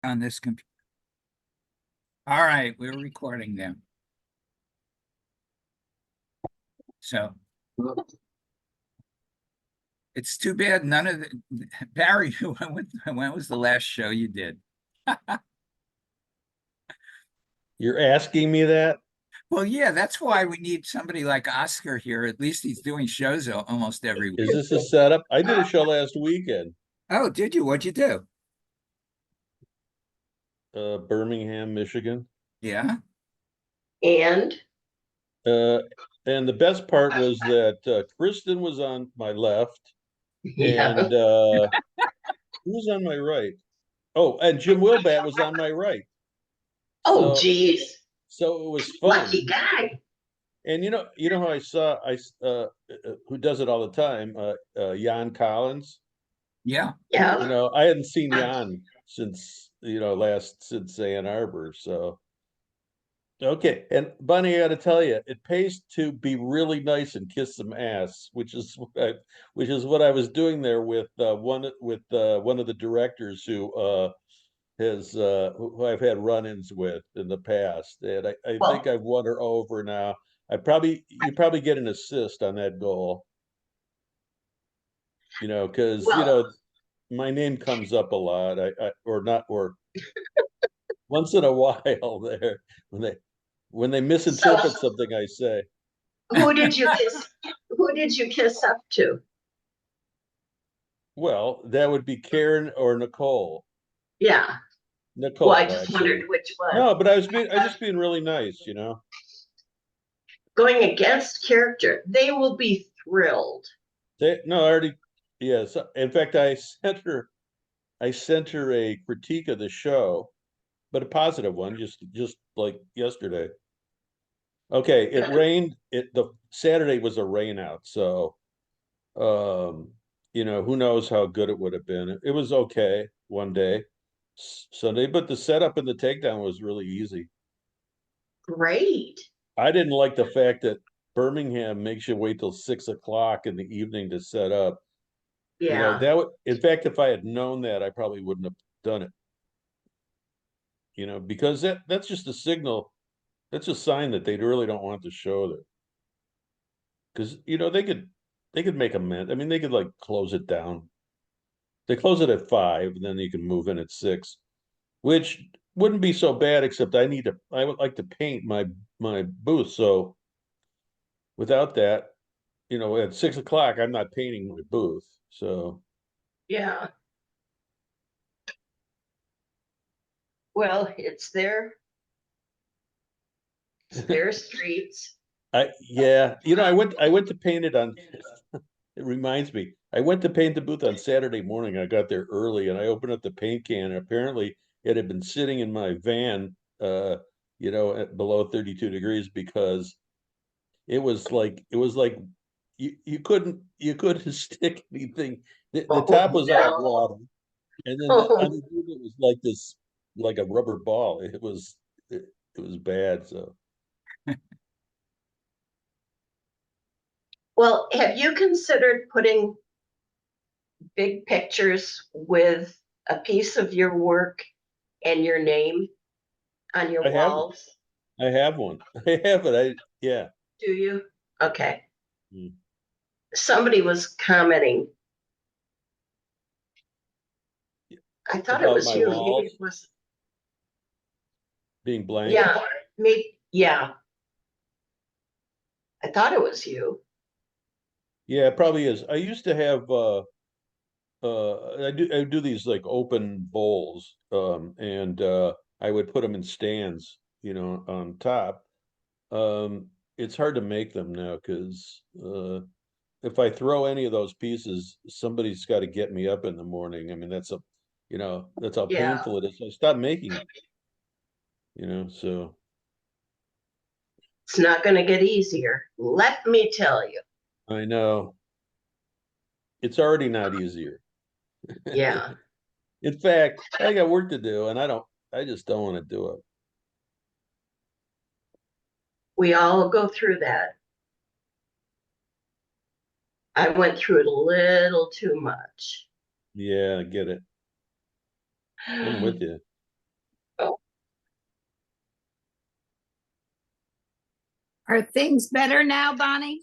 on this computer. All right, we're recording them. So it's too bad none of the Barry, when was the last show you did? You're asking me that? Well, yeah, that's why we need somebody like Oscar here. At least he's doing shows almost every Is week. this a setup? I did a show last weekend. Oh, did you? What'd you do? Birmingham, Michigan. Yeah. And Uh, and the best part was that Kristen was on my left, yeah. and who was on my right? Oh, and Jim Wilbat was on my right. Oh, So, geez. so it was Lucky fun. guy. And you know how who does it all the time? Jan Collins. Yeah. Yeah. I hadn't seen Jan since since Ann Arbor. So okay, and Bunny, I got to tell you, it pays to be really nice and kiss some ass, which is what I was doing there with one of the directors who I've had run-ins with in the past, and I Well, think I've won her over now. You probably get an assist on that goal, because well, my name comes up a lot. I or not or once in a while there when they so misinterpret something I say. who did you kiss? Who did you kiss up to? Well, that would be Karen or Nicole. Yeah. Well, I Nicole, just actually. wondered which one. No, but I just being really nice. Going against character, they will be thrilled. No, I already, yes. In fact, I sent her a critique of the show, but a positive one, just like yesterday. Okay, it rained. The Saturday was a rain out, so who knows how good it would have been. It was okay one day, Sunday, but the setup and the takedown was really easy. Great. I didn't like the fact that Birmingham makes you wait till 6 o'clock in the evening to set up. Yeah. In fact, if I had known that, I probably wouldn't have done it. Because that's just a signal. That's a sign that they really don't want the show there. Because they could make amends. I mean, they could like close it down. They close it at 5, and then you can move in at 6, which wouldn't be so bad. Except I would like to paint my booth. So without that, at 6 o'clock, I'm not painting my booth. So Yeah. Well, it's their streets. I went to paint it on. It reminds me, I went to paint the booth on Saturday morning. I got there early and I opened up the paint can. And apparently, it had been sitting in my van, at below 32 degrees because it was like you couldn't stick anything. The Oh top was all no. water, and then underneath it was like this, like a rubber ball. It was bad. So Well, have you considered putting big pictures with a piece of your work and your name on your I have walls? I have one. I have it. Yeah. Do you? Okay. Mm. Somebody was commenting. I thought it About was my you. Maybe walls it was. being blank. Yeah. Maybe. Yeah. I thought it was you. Yeah, it probably is. I used to have I do these like open bowls, and I would put them in stands, on top. It's hard to make them now because if I throw any of those pieces, somebody's got to get me up in the morning. I mean, that's how Yeah. painful it is. So I stopped making them, so It's not going to get easier. Let me tell you. I know it's already not easier. Yeah. In fact, I got work to do and I just don't want to do it. We all go through that. I went through it a little too much. Yeah, I get it. I'm with you. Are things better now, Bonnie?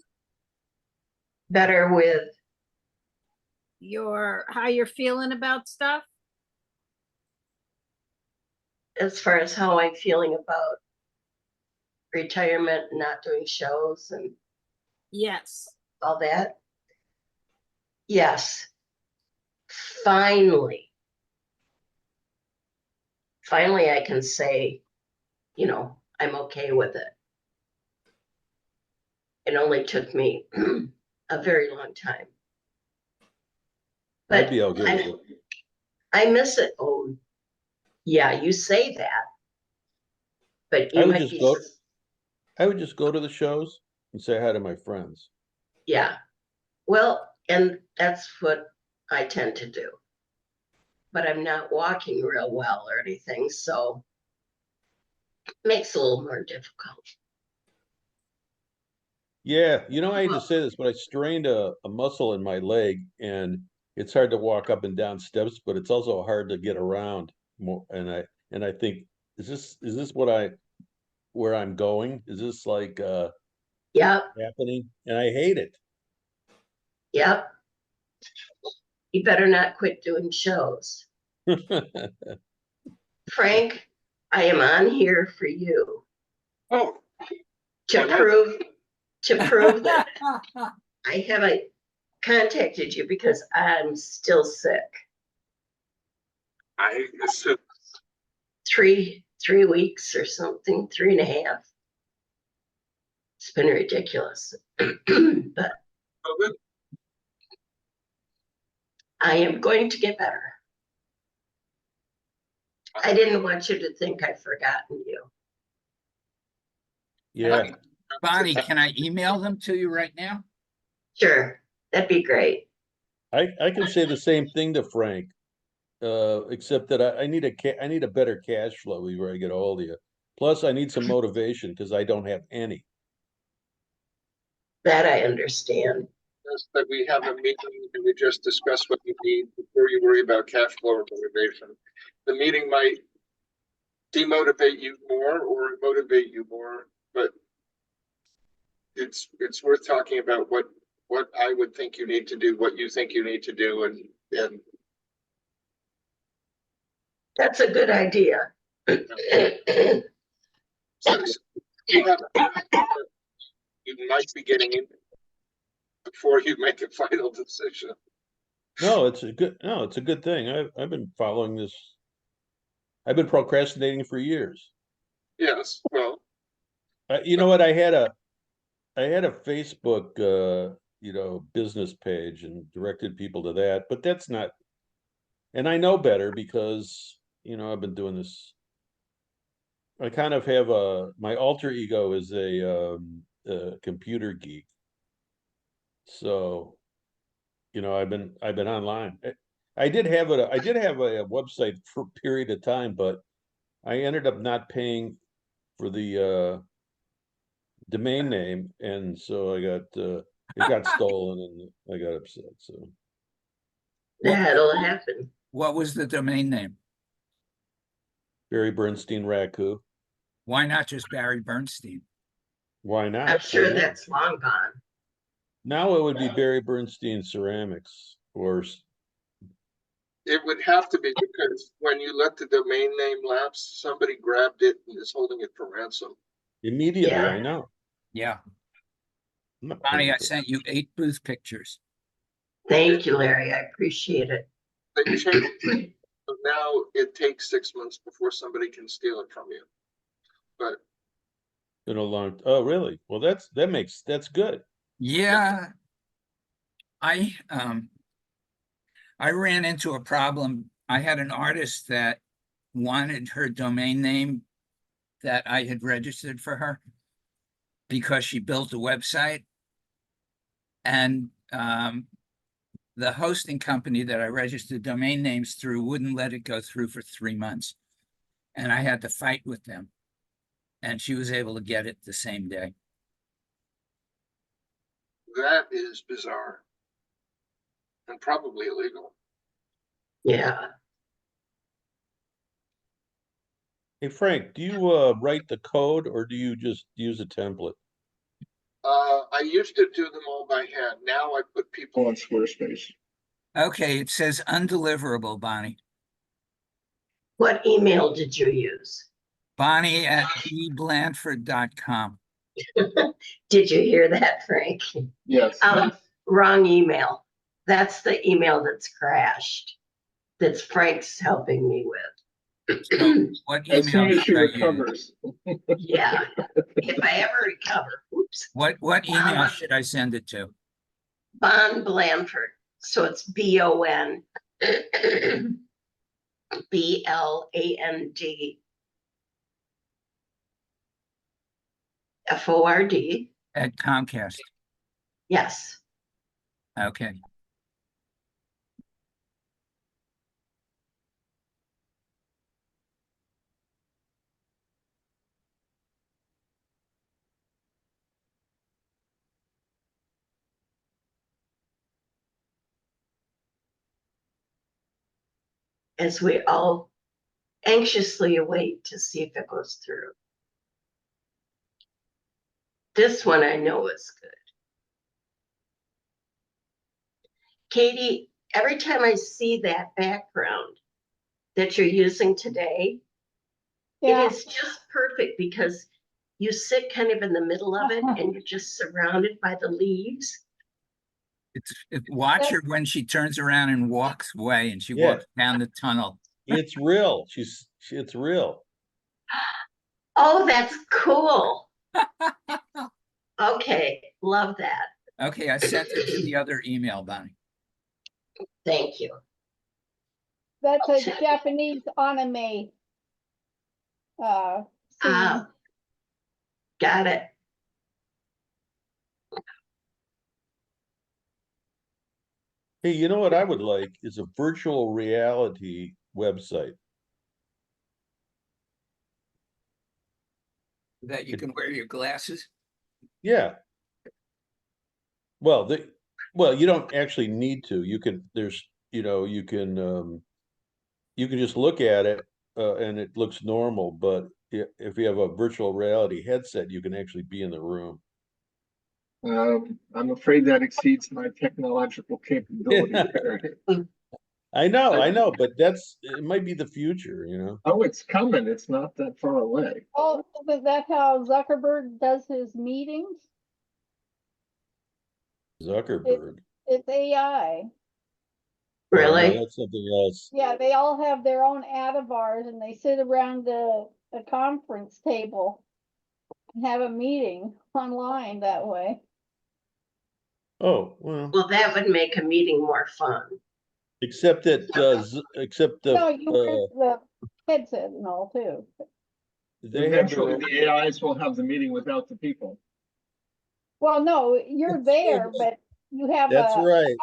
Better with, How you're feeling about stuff? as far as how I'm feeling about retirement and not doing shows and Yes. all that. Yes. Finally, I can say, I'm okay with it. It only took me a very long time. I'd But be okay with it. I miss it. Oh, yeah, you say that, but I you would might just be, go, I would just go to the shows and say hi to my friends. yeah. Well, and that's what I tend to do. But I'm not walking real well or anything, so it makes it a little more difficult. Yeah, I hate to Well, say this, but I strained a muscle in my leg, and it's hard to walk up and down steps, but it's also hard to get around more. And I think, is this where I'm going? Is this like yep, happening? And I hate it. yep. You better not quit doing shows. Frank, I am on here for you Oh, to why not? prove that I haven't contacted you because I'm still sick. I assume 3 weeks or something, 3.5. It's been ridiculous. But COVID. I am going to get better. I didn't want you to think I've forgotten you. Yeah, Bonnie, can I email them to you right now? Sure, that'd be great. I can say the same thing to Frank, except that I need I need a better cash flow before I get a hold of you. Plus, I need some motivation because I don't have any. That I understand. Yes, that we have a meeting and we just discuss what you need before you worry about cash flow or motivation. The meeting might demotivate you more or motivate you more, but it's worth talking about what I would think you need to do, what you think you need to do, and That's a good idea. so you have you might be getting in before you make a final decision. No, it's a good thing. I've been following this. I've been procrastinating for years. Yes, well, You know what? I had a Facebook business page and directed people to that, but that's not, and I know better because I've been doing this. I kind of have my alter ego is a computer geek. So, I've been online. I did have a website for a period of time, but I ended up not paying for the domain name, and so it got stolen, and I got upset. So That'll happen. What was the domain name? Barry Bernstein Raku. Why not just Barry Bernstein? Why not? I'm sure Why not? that's long gone. Now it would be Barry Bernstein Ceramics or it would have to be because when you let the domain name lapse, somebody grabbed it and is holding it for ransom. immediately. Yeah. I know. Yeah, I'm not Bonnie, paying I for it. sent you 8 booth pictures. Thank you, Larry. I appreciate it. They changed it, so now it takes 6 months before somebody can steal it from you. But Been a long. Oh, really? Well, that's good. Yeah, I ran into a problem. I had an artist that wanted her domain name that I had registered for her because she built a website. And the hosting company that I registered domain names through wouldn't let it go through for 3 months. And I had to fight with them. And she was able to get it the same day. that is bizarre and probably illegal. Yeah. Hey, Frank, do you write the code or do you just use a template? I used to do them all by hand. Now I put people on Squarespace. Okay, it says undeliverable, Bonnie. What email did you use? Bonnie at bblanford.com. Did you hear that, Frank? Yes. Wrong email. That's the email that's crashed. That's Frank's helping me with. So what As soon email as she should I use? recovers. Yeah, if I ever recover. Oops. What email should I send it to? Bon Blanford. So it's BON BLAND FORD. At Comcast. Yes. Okay. As we all anxiously await to see if it goes through. This one I know is good. Katie, every time I see that background that you're using today, Yeah, it is just perfect because you sit kind of in the middle of it and you're just surrounded by the leaves. Watch her when she turns around and walks away and she Yeah. walks down the tunnel. It's real. It's real. Oh, that's cool. Okay, love that. Okay, I sent it to the other email, Bonnie. Thank you. that's a Japanese anime. Scene. Ah, got it. Hey, you know what I would like is a virtual reality website. That you can wear your glasses. Yeah. Well, you don't actually need to. You can, you can just look at it and it looks normal, but if you have a virtual reality headset, you can actually be in the room. I'm afraid that exceeds my technological capability. I know, but it might be the future, you know? Oh, it's coming. It's not that far away. Oh, isn't that how Zuckerberg does his meetings? Zuckerberg. It's AI. Oh, no, Really? that's something else. Yeah, they all have their own avatars and they sit around a conference table and have a meeting online that way. Oh, well, Well, that would make a meeting more fun. except that, No, you wear the headset and all too. they have their own. the AIs will have the meeting without the people. Well, no, you're there, but you have That's a right.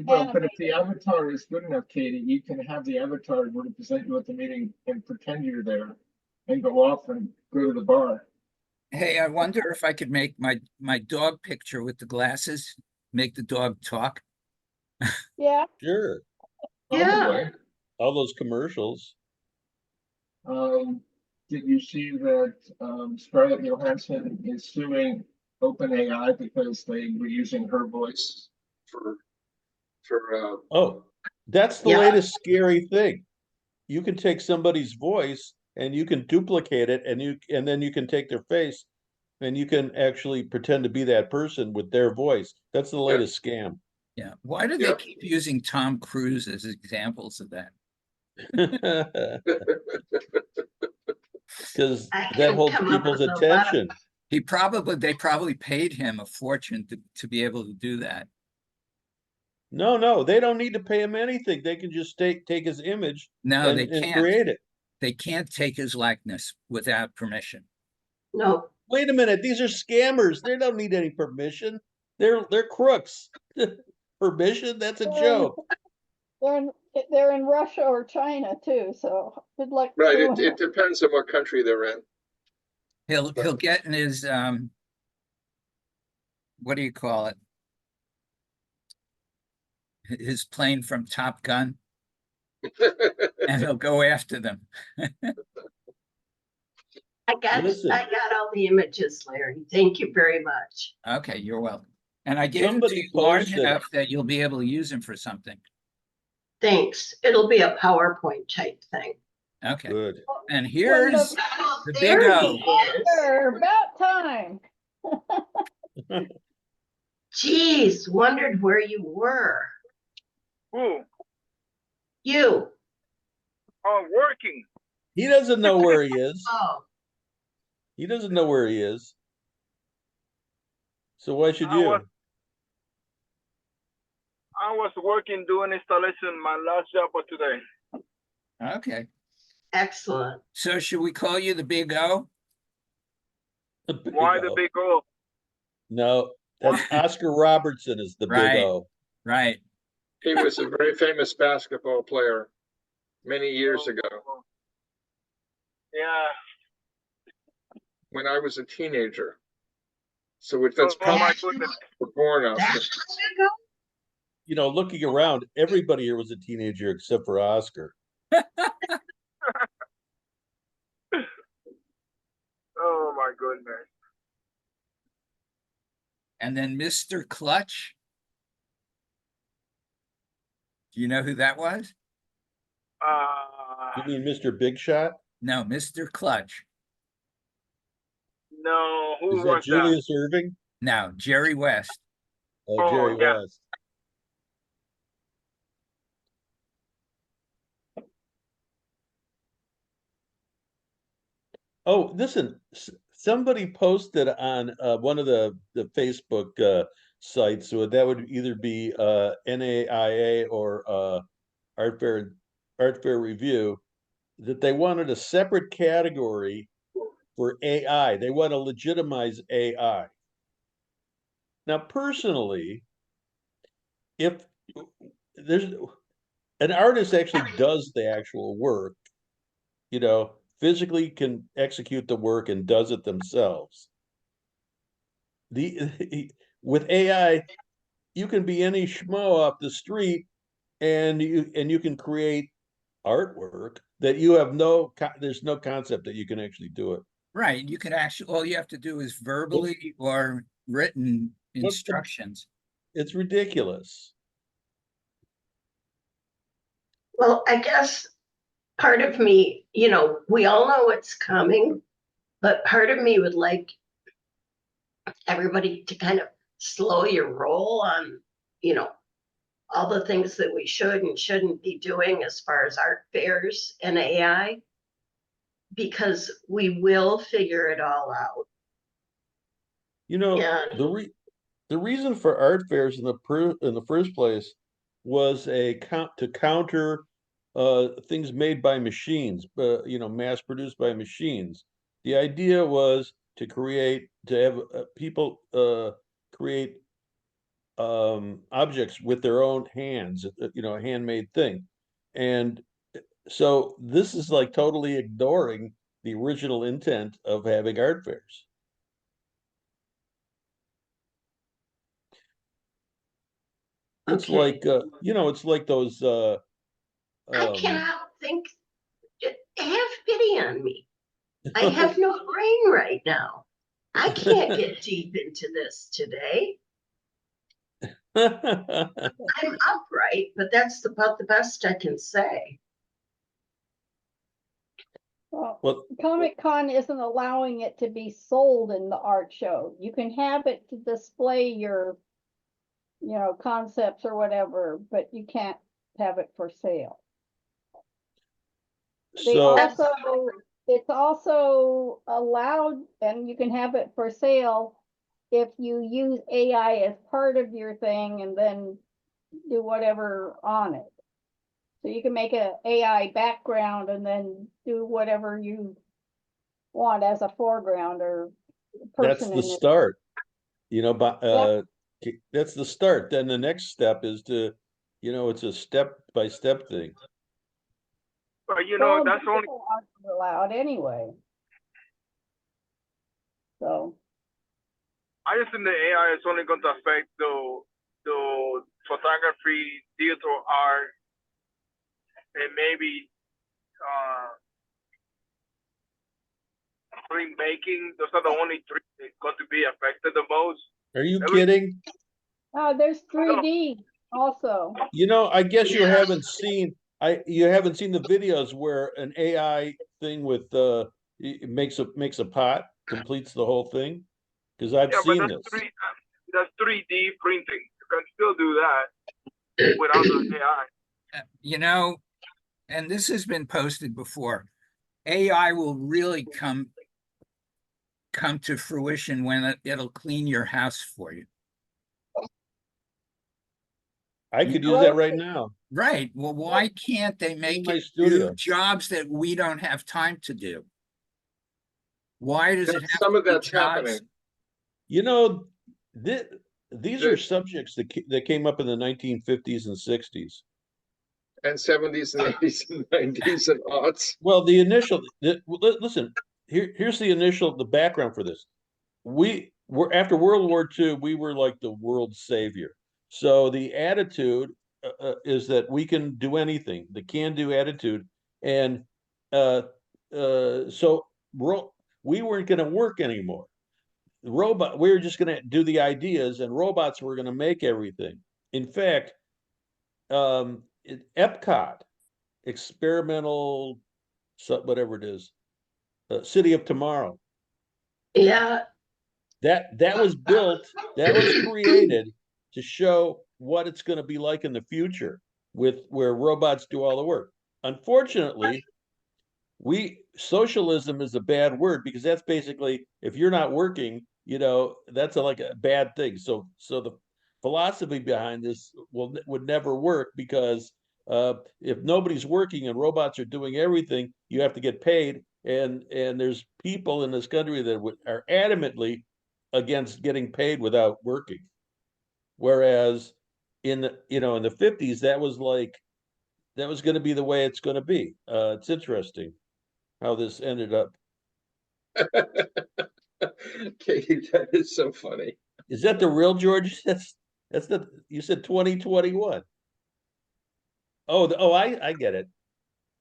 Well, but if the avatar is good enough, Katie, you can have the avatar represent you at the meeting and pretend you're there and go off and go to the bar. Hey, I wonder if I could make my dog picture with the glasses, make the dog talk. Yeah, Sure. Yeah. All those commercials. Did you see that Scarlett Johansson is suing OpenAI because they were using her voice for Oh, that's the Yeah. latest scary thing. You can take somebody's voice and you can duplicate it and then you can take their face and you can actually pretend to be that person with their voice. That's the latest scam. Yeah. Why do they Yeah. keep using Tom Cruise as examples of that? Because I that can holds come up people's with a lot of- attention. They probably paid him a fortune to be able to do that. No, they don't need to pay him anything. They can just take his image No, they and can't. create it. They can't take his likeness without permission. No, Wait a minute, these are scammers. They don't need any permission. They're crooks. Permission? That's a joke. they're in Russia or China too, so good luck. right. doing It depends on what country they're in. He'll get in his what do you call it? His plane from Top Gun, and he'll go after them. Listen. I got all the images, Larry. Thank you very much. Okay, you're welcome. And I gave them to Somebody you large posted- enough that you'll be able to use them for something. Thanks. It'll be a PowerPoint type thing. Okay, Good. and Well, here's Oh, the there big O. he is. Sure, about time. Geez, wondered where you were. Who? You. Oh, working. He doesn't know where he is. Oh, He doesn't know where he is. So why should I you? was working doing installation, my last job for today. Okay, excellent. so should we call you the big O? The big Why O. the big O? No, that's Oscar Robertson is the Right. big O. Right, He was a very famous basketball player many years ago Yeah. when I was a teenager. So that's Oh my probably goodness. born us. That's long ago? You know, looking around, everybody here was a teenager except for Oscar. Oh my goodness. and then Mr. Clutch. Do you know who that was? You mean Mr. Big Shot? No, Mr. Clutch. No, who Is that was that? Julius Irving? No, Jerry West. Oh, Oh, Jerry yeah. West. Oh, listen, somebody posted on one of the Facebook sites, so that would either be NAIA or Art Fair Review, that they wanted a separate category for AI. They want to legitimize AI. Now, personally, if there's an artist actually does the actual work, you know, physically can execute the work and does it themselves. With AI, you can be any schmo off the street and you can create artwork that you have there's no concept that you can actually do it. Right, you can actually, all you have to do is verbally or written What's the- instructions. It's ridiculous. Well, I guess part of me, we all know it's coming, but part of me would like everybody to kind of slow your roll on, all the things that we should and shouldn't be doing as far as art fairs and AI, because we will figure it all out. You know, Yeah. the reason for art fairs in the first place was to counter things made by machines, mass produced by machines. The idea was to have people create objects with their own hands, a handmade thing. And so this is like totally ignoring the original intent of having art fairs. It's Okay. like it's like those I cannot think, have pity on me. I have no brain right now. I can't get deep into this today. I'm upright, but that's about the best I can say. Well, well, Comic-Con isn't allowing it to be sold in the art show. You can have it to display your, concepts or whatever, but you can't have it for sale. They so it's also allowed, and you can have it for sale if you use AI as part of your thing and then do whatever on it. So you can make a AI background and then do whatever you want as a foreground or that's person the in it. start, that's the start. Then the next step is to, it's a step-by-step thing. But Well, that's only digital art is allowed anyway. So I just think the AI is only going to affect the photography, digital art, and maybe printmaking. Those are the only three that's going to be affected the most. Are you Every- kidding? There's 3D also. You know, I guess you Yeah. haven't seen you haven't seen the videos where an AI thing with it makes a pot, completes the whole thing. Because I've Yeah, but seen this. that's 3D printing. You can still do that without the AI. You know, and this has been posted before, AI will really come to fruition when it'll clean your house for you. I could use that right now. Right. Well, why can't they make my it studio. do jobs that we don't have time to do? Why does it have Some to of be that's happening. jobs? You know, these The- are subjects that came up in the 1950s and 60s. And 70s and 80s and 90s and aughts. Well, listen, here's the background for this. We were after World War II, we were like the world savior. So the attitude is that we can do anything, the can-do attitude, and so we weren't going to work anymore. We were just going to do the ideas, and robots were going to make everything. In fact, Epcot, experimental, whatever it is, City of Tomorrow. Yeah, That was built, that was created to show what it's going to be like in the future with where robots do all the work. Unfortunately, socialism is a bad word because that's basically if you're not working, that's like a bad thing. So the philosophy behind this would never work because if nobody's working and robots are doing everything, you have to get paid, and there's people in this country that are adamantly against getting paid without working. Whereas in the 50s, that was going to be the way it's going to be. It's interesting how this ended up. Katie, that is so funny. Is that the real George? That's the you said 2021. I get it.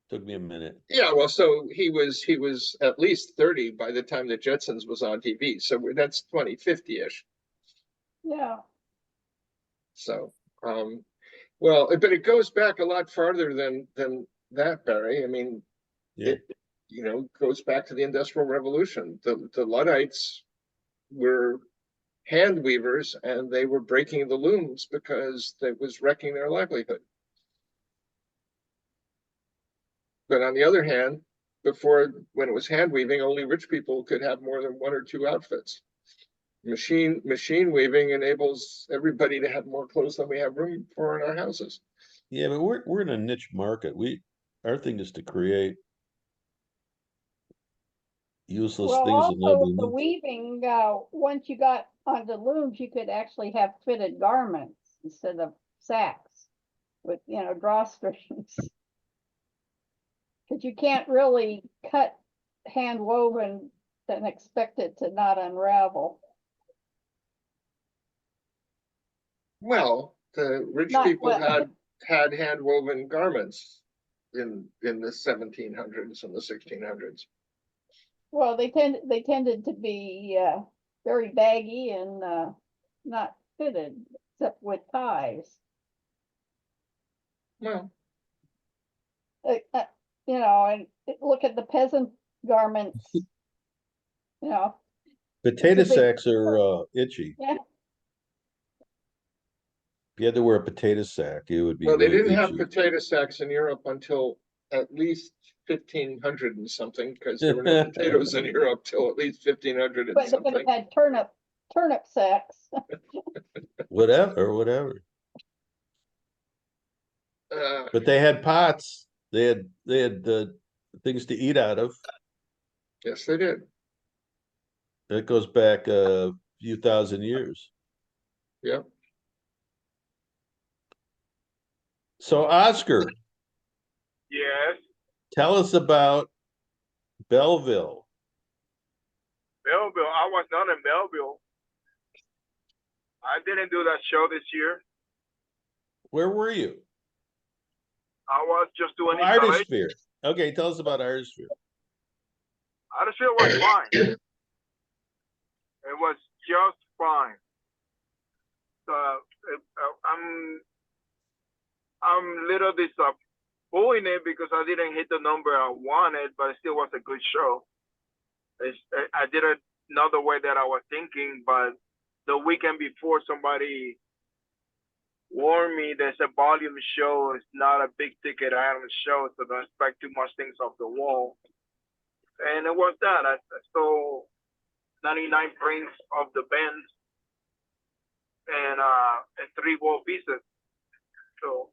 Took me a minute. Yeah, well, so he was at least 30 by the time the Jetsons was on TV. So that's 2050-ish. Yeah. So, well, but it goes back a lot farther than that, Barry. I mean, Yeah. it goes back to the Industrial Revolution. The Luddites were hand weavers, and they were breaking the looms because it was wrecking their livelihood. But on the other hand, when it was hand weaving, only rich people could have more than one or two outfits. Machine weaving enables everybody to have more clothes than we have room for in our houses. Yeah, but we're in a niche market. Our thing is to create useless Well, things that also nobody with the needs. weaving, once you got onto looms, you could actually have fitted garments instead of sacks with, drawstrings. Because you can't really cut hand woven and expect it to not unravel. Well, the rich Not people well. had hand woven garments in the 1700s and the 1600s. Well, they tended to be very baggy and not fitted, except with ties. Well, And look at the peasant garments. Potato it's a big- sacks are itchy. Yeah. If you had to wear a potato sack, it would be well, they really didn't have itchy. potato sacks in Europe until at least 1500 and something, because there were no potatoes in Europe till at least 1500 and But they could something. have had turnip sacks. Whatever. But they had pots. They had things to eat out of. Yes, they did. That goes back a few thousand years. Yep. So, Oscar, Yes, tell us about Belleville. Belleville. I was not in Belleville. I didn't do that show this year. Where were you? I was just doing installation. Artisphere. Okay, tell us about Artisphere. I just feel it was fine. It was just fine. So I'm little disappointed because I didn't hit the number I wanted, but it still was a good show. I did it another way that I was thinking, but the weekend before somebody warned me there's a volume show. It's not a big ticket item show, so don't expect too much things off the wall. And it was that. I stole 99 prints of the bands and 3 wall pieces. So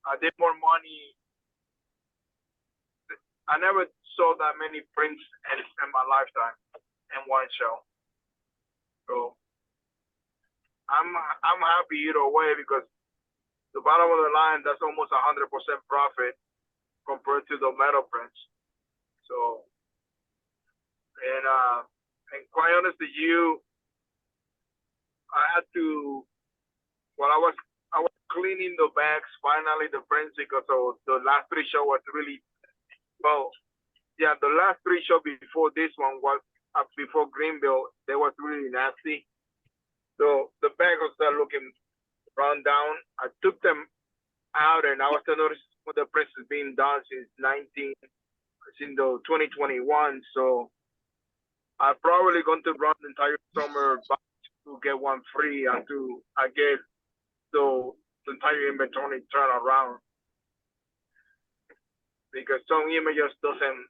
I did more money. I never sold that many prints in my lifetime in one show. So I'm happy either way because the bottom of the line, that's almost 100% profit compared to the metal prints. So and quite honest with you, I had to I was cleaning the bags finally the prints because of the last 3 show was really the last 3 show before this one was before Greenville, they was really nasty. So the bag was looking run down. I took them out and I was to notice what the press has been done since 2021. So I'm probably going to run the entire summer to get one free until I get the entire inventory turn around. Because some images doesn't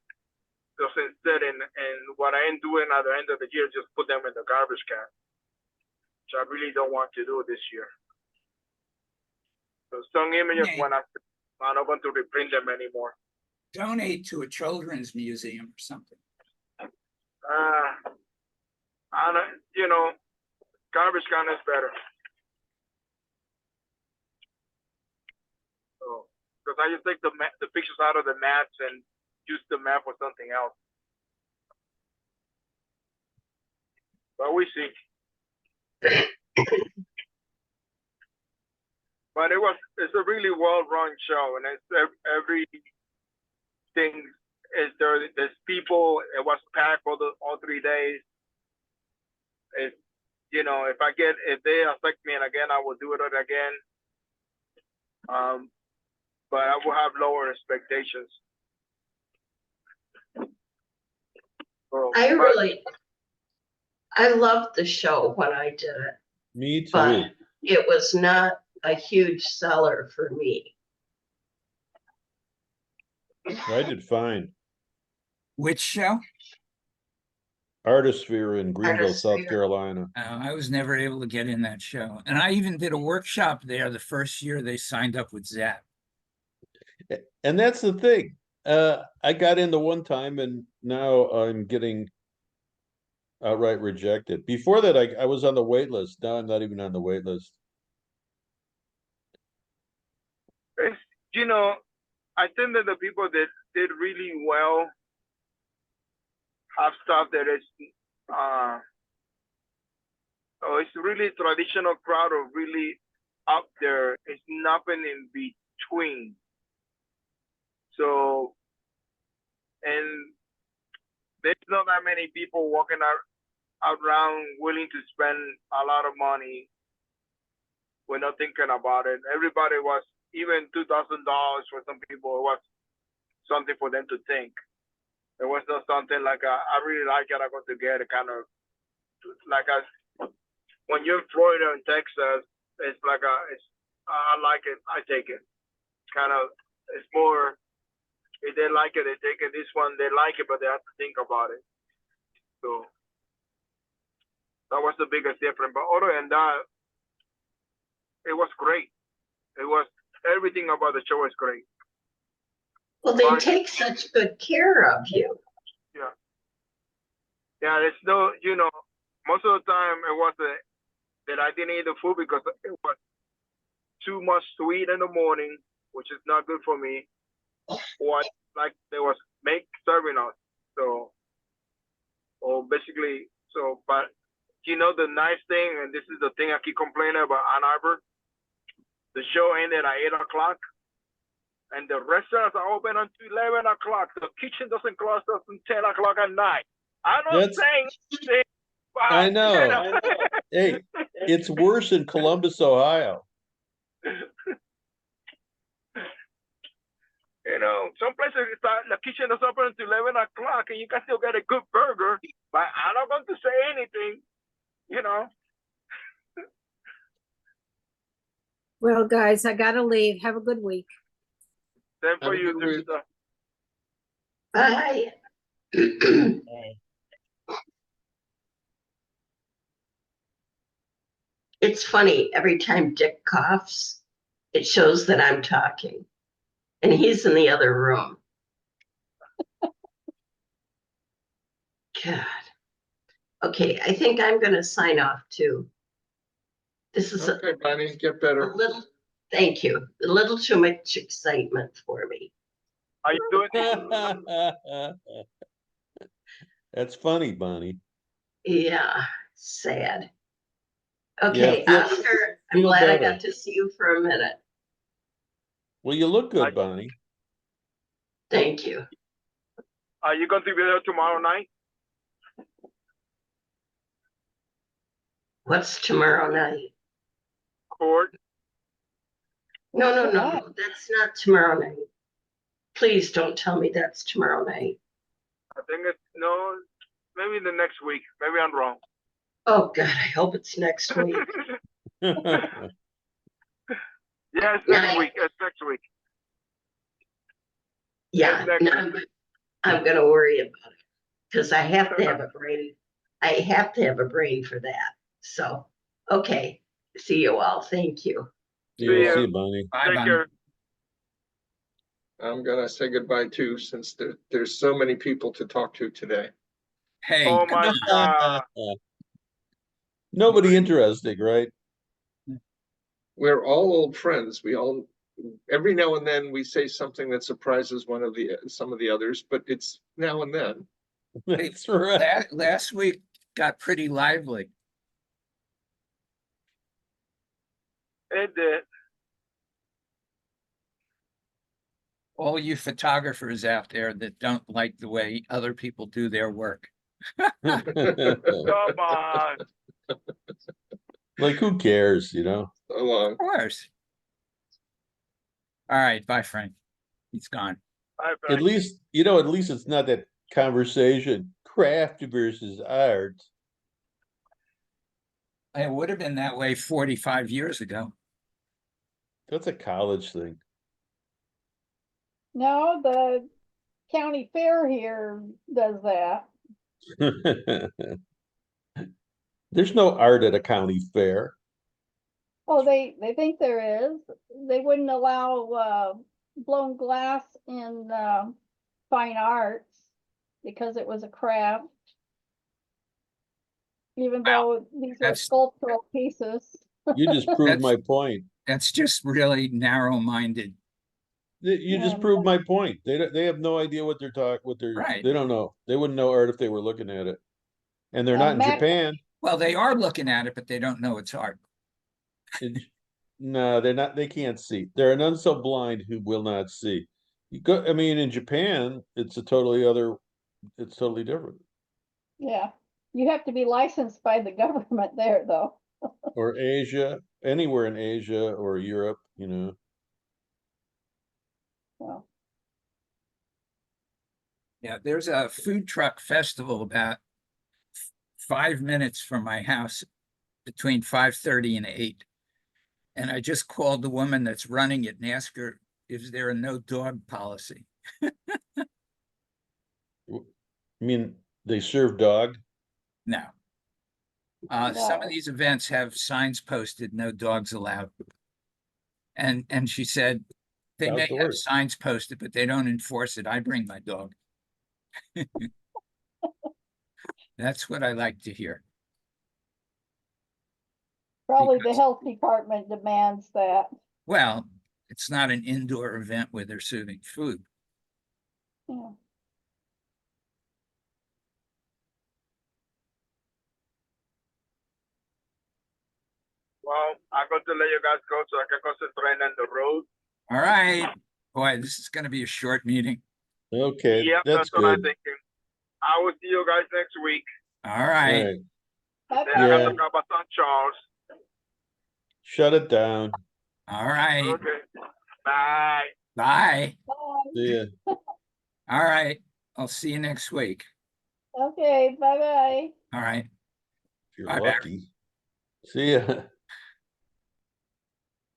sit in, and what I am doing at the end of the year, just put them in the garbage can, which I really don't want to do this year. So some images, Okay. when I'm not going to reprint them anymore. Donate to a children's museum or something. Garbage can is better. So, because I just take the pictures out of the mats and use the map for something else. But we see. But it's a really well-run show, and it's everything is there. There's people. It was packed all 3 days. If they affect me and again, I will do it again. But I will have lower expectations. So, I loved the show when I did it, Me too. but it was not a huge seller for me. I did fine. Which show? Artisphere in Greenville, South Artisphere. Carolina. I was never able to get in that show. And I even did a workshop there the first year they signed up with Zap. And that's the thing. I got into one time and now I'm getting outright rejected. Before that, I was on the wait list. Now I'm not even on the wait list. I think that the people that did really well have stuff that is it's really traditional crowd or really up there. It's nothing in between. So, and there's not that many people walking around willing to spend a lot of money. We're not thinking about it. Everybody was, even $2,000 for some people, it was something for them to think. It was not something like, I really like it, I'm going to get it, kind of like when you're in Florida and Texas, it's like I like it, I take it. Kind of, it's more, if they like it, they take it. This one, they like it, but they have to think about it. So that was the biggest difference. But other than that, it was great. It was, everything about the show is great. Well, they take such good care of you. Yeah. Yeah, there's no, most of the time it was that I didn't eat the food because it was too much to eat in the morning, which is not good for me. Or like they was serving us. So, or basically, but the nice thing, and this is the thing I keep complaining about Ann Arbor, the show ended at 8 o'clock, and the restaurants are open until 11 o'clock. The kitchen doesn't close until 10 o'clock at night. I'm not That's- saying anything, but, I know. you know. Hey, it's worse in Columbus, Ohio. You know, some places the kitchen is open until 11 o'clock and you can still get a good burger, but I'm not going to say anything, you know. Well, guys, I gotta leave. Have a good week. Same Have for a you, good week. sister. Bye. It's funny, every time Dick coughs, it shows that I'm talking. And he's in the other room. God. Okay, I think I'm gonna sign off too. This is Okay, Bonnie, get a better. little, thank you, a little too much excitement for me. How you doing? That's funny, Bonnie. Yeah, sad. Okay, feel- Oscar, I'm feel glad I better. got to see you for a minute. Well, you look good, Bonnie. Thank you. Are you going to be there tomorrow night? What's tomorrow night? Court? No, What? that's not tomorrow night. Please don't tell me that's tomorrow night. I think it's, no, maybe the next week. Maybe I'm wrong. Oh, God, I hope it's next week. Yeah, it's next week. It's next week. Yeah, Next no, I'm gonna worry about it because I have to have a brain. I have to have a brain for that. So, okay, see you all. Thank you. Yeah, See see ya. you, Bonnie. Bye, Take Bonnie. care. I'm gonna say goodbye too, since there's so many people to talk to today. Hey, Oh come my on. God. Nobody interesting, right? We're all old friends. We all, every now and then we say something that surprises some of the others, but it's now and then. That's right. Last week got pretty lively. It did. All you photographers out there that don't like the way other people do their work. Come on. Like, who cares, you know? So long. Of course. All right, bye, Frank. He's gone. Bye, At Frank. least, at least it's not that conversation, craft versus art. It would have been that way 45 years ago. That's a college thing. No, the county fair here does that. There's no art at a county fair. Oh, they think there is. They wouldn't allow blown glass in fine arts because it was a craft. Even though these are that's- sculptural pieces. You just proved That's- my point. That's just really narrow-minded. You just Yeah, proved my point. They have no idea what Right. they don't know. They wouldn't know art if they were looking at it. And they're not in Mac- Japan. Well, they are looking at it, but they don't know it's art. No, they're not. They can't see. There are none so blind who will not see. I mean, in Japan, it's It's totally different. Yeah, you have to be licensed by the government there, though. Or Asia, anywhere in Asia or Europe, So, Yeah, there's a food truck festival about 5 minutes from my house between 5:30 and 8. And I just called the woman that's running it and asked her, is there a no dog policy? I mean, they serve dog. No. Some No. of these events have signs posted, no dogs allowed. And she said, they may have Outdoors. signs posted, but they don't enforce it. I bring my dog. That's what I like to hear. probably the Because- health department demands that. Well, it's not an indoor event where they're serving food. Yeah. Well, I'm going to let you guys go so I can concentrate on the road. All right. Boy, this is gonna be a short meeting. Okay, Yep, that's what I'm good. thinking. I will see you guys next week. All All right, right, Then I bye-bye. got Yeah. to talk about St. Charles. shut it down. all right, Okay. Bye. bye. Bye. See ya. All right, I'll see you next week. Okay, bye-bye. All right. If you're Bye, Barry. lucky. See ya.